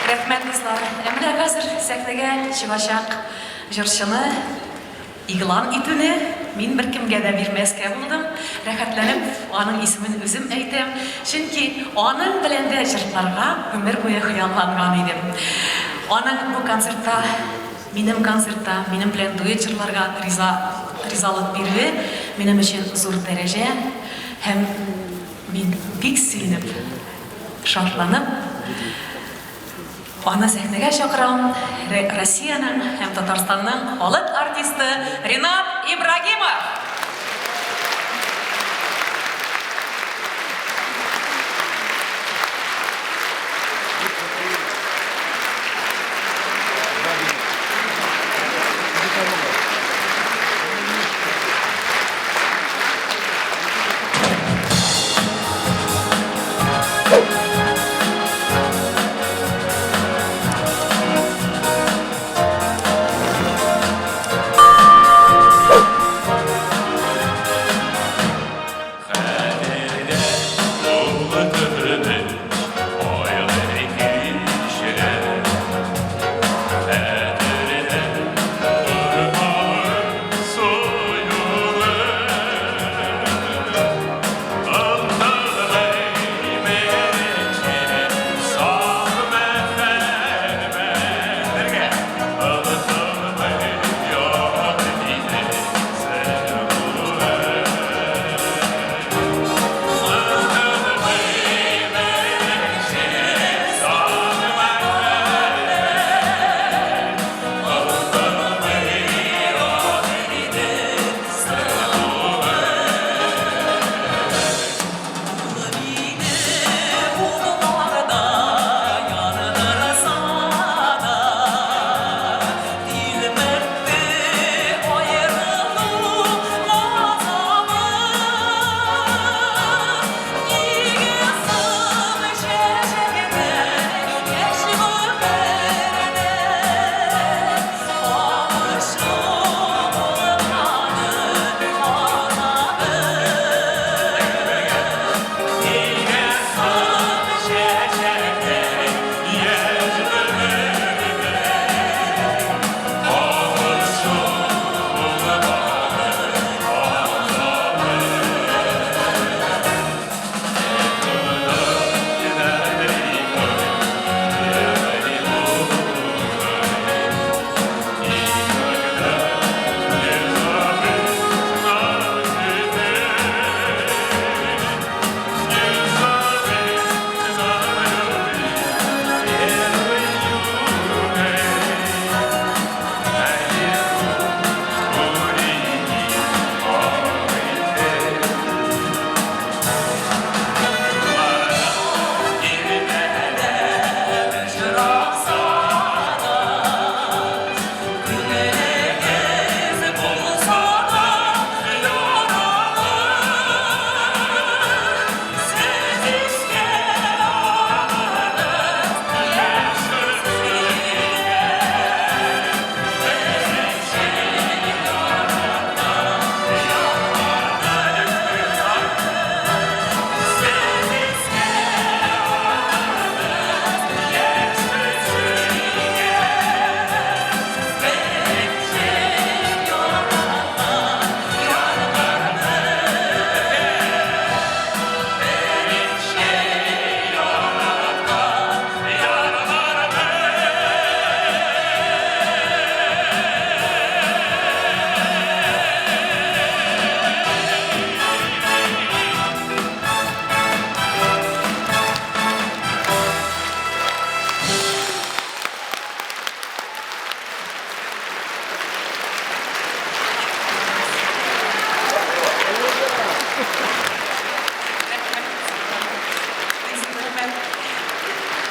Рәхмәт кызлар. Менә хәзер сәхнәгә чыгачак җырчыны игълан итүне мин беркемгә дә бирмәскә булдым. Рәхәтләнеп, аның исемен үзем әйтәм. Чөнки аның белән дә җырларга гомер буе хыялланган идем. Аның бу концертта, минем белән дуэт җырларга ризалык бирүе минем өчен зур дәрәҗә һәм мин бик сөенеп, шатланып аны сәхнәгә чакырам. Россияның һәм Татарстанның халык артисты Ринат Ибрагимов.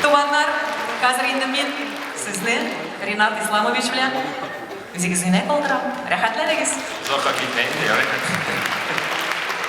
Туганнар, хәзер инде мин сезне Ринат Исламович белән үзегезгә калдырам. Рәхәтләнегез. Зор хакыйкать, ярый.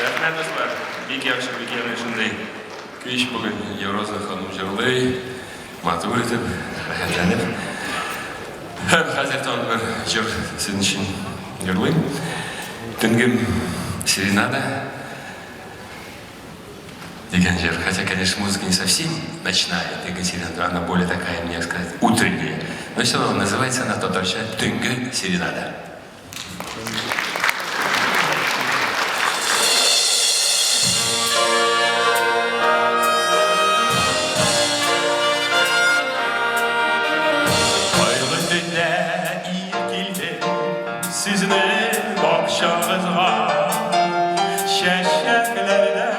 Рәхмәт безләр. Бик яхшы, бик шундай көч бүген Евроза ханым җырлый, матур итеп, рәхәтләнеп. Һәм хәзер тагын бер җыр сезнең өчен җырлыйм. Төнгем серенада. деген жер. Хотя, конечно, музыка не совсем ночная, Екатерина, она более такая, мне сказать, утренняя. Но все равно называется она точно «Тюнге серенада». Sizin bakşağınızga şeşeklerle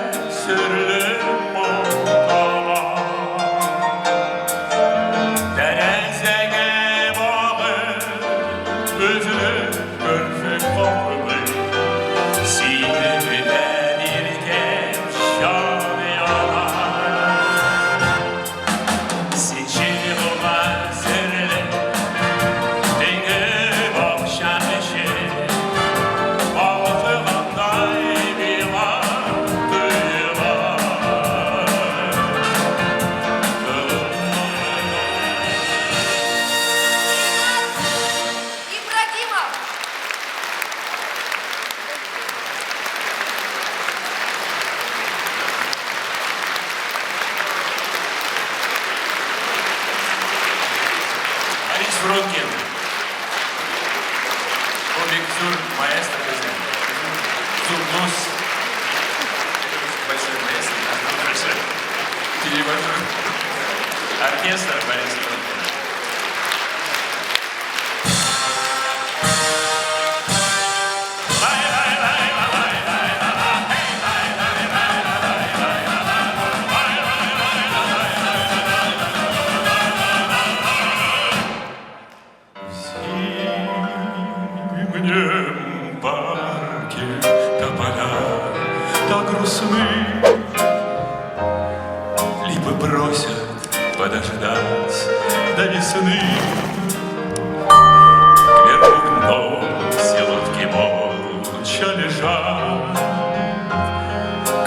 sürülür montalar Derezege bağı özünü körfük kapımı Sinirden irken şan yanar Seçil olan zerre Denge bakşan eşi Фронкин, Обик-Зур, маэстро, Зурнус, большой маэстро, большой оркестр Борис Фронкин. В парке тополя так грустны, Липы просят подождать до весны. Кверху гном селедки молча лежат,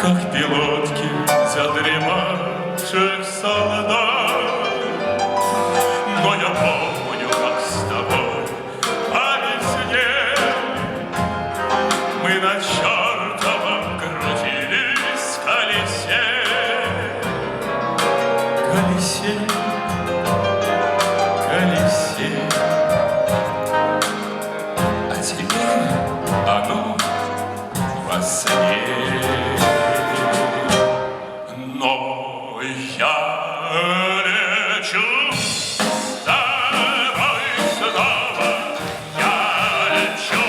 Как пилотки задремавших солдат. Но я помню, как с тобой мы на чертовом крутились колесе, колесе, колесе. А теперь оно во сне. Но я лечу с тобой снова, я лечу.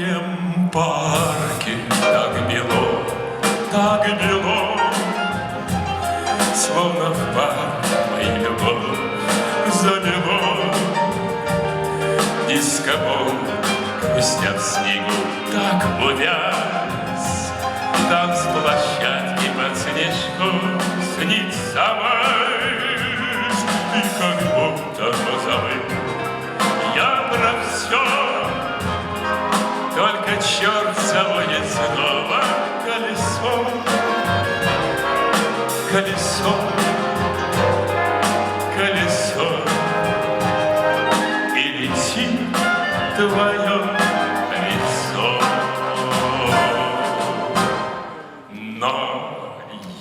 В парке так бело, Словно в парк мою любовь замело. Дискобол хрустят в снегу, так увяз, Танцплощадки под снежком снится вальс, И как будто позабыл я про все. Только черт заводит снова колесо, колесо, колесо, И летит твое лицо. Но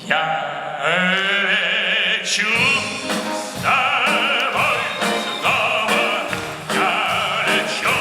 я лечу с тобой снова, я лечу.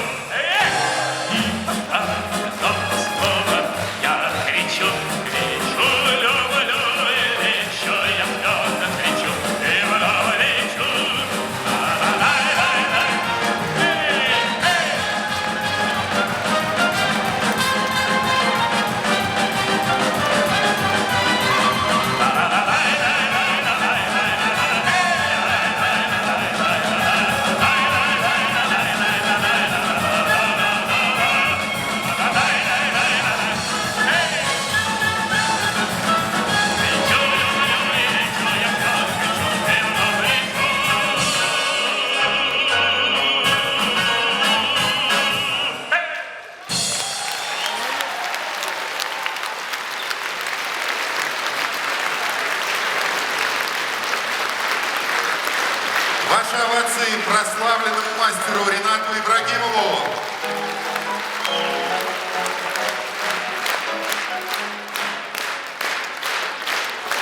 Ваши овации прославленному мастеру Ринату Ибрагимову.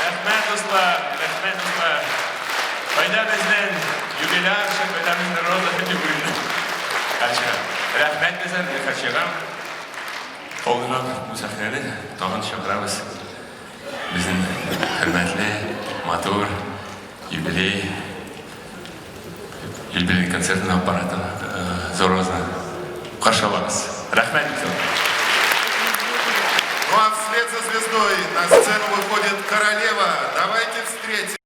Рәхмәт, дуслар, рәхмәт, дуслар. Кайда безнең юбилярчы, кайда безнең роза юбилярчы. Хәчә. Рәхмәт безнең хәчәгә. Олдырак бу сәхнәне тагын чакырабыз. Безнең хөрмәтле, матур юбилей концертный аппаратын Зорозны каршы алабыз. Рәхмәт безнең. Ну а вслед за звездой на сцену выходит королева. Давайте встретим.